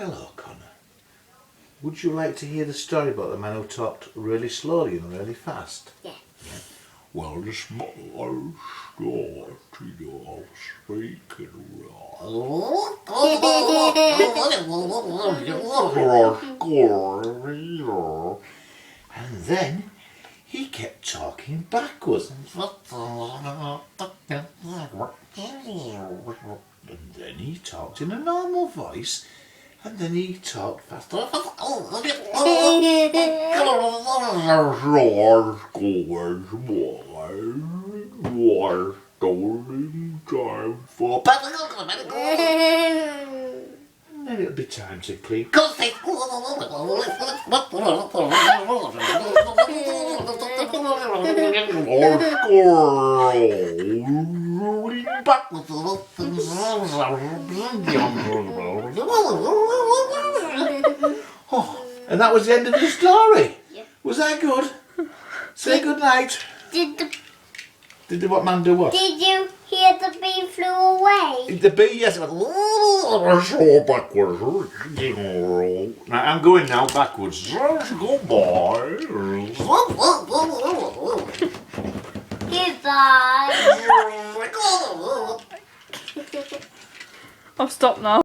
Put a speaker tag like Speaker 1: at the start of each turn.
Speaker 1: Hello, Connor. Would you like to hear the story about the man who talked really slowly and really fast?
Speaker 2: Yeah.
Speaker 1: Well, the small started off speaking and then he kept talking backwards. And then he talked in a normal voice, and then he talked faster. Then it'll be time to clean. Oh, and that was the end of the story.
Speaker 2: Yeah.
Speaker 1: Was that good? Say good night. Did the what man do what?
Speaker 2: Did you hear the bee flew away?
Speaker 1: The bee, yes. It went so backwards. Now, I'm going now backwards. Goodbye.
Speaker 2: Goodbye.
Speaker 3: I'll stop now.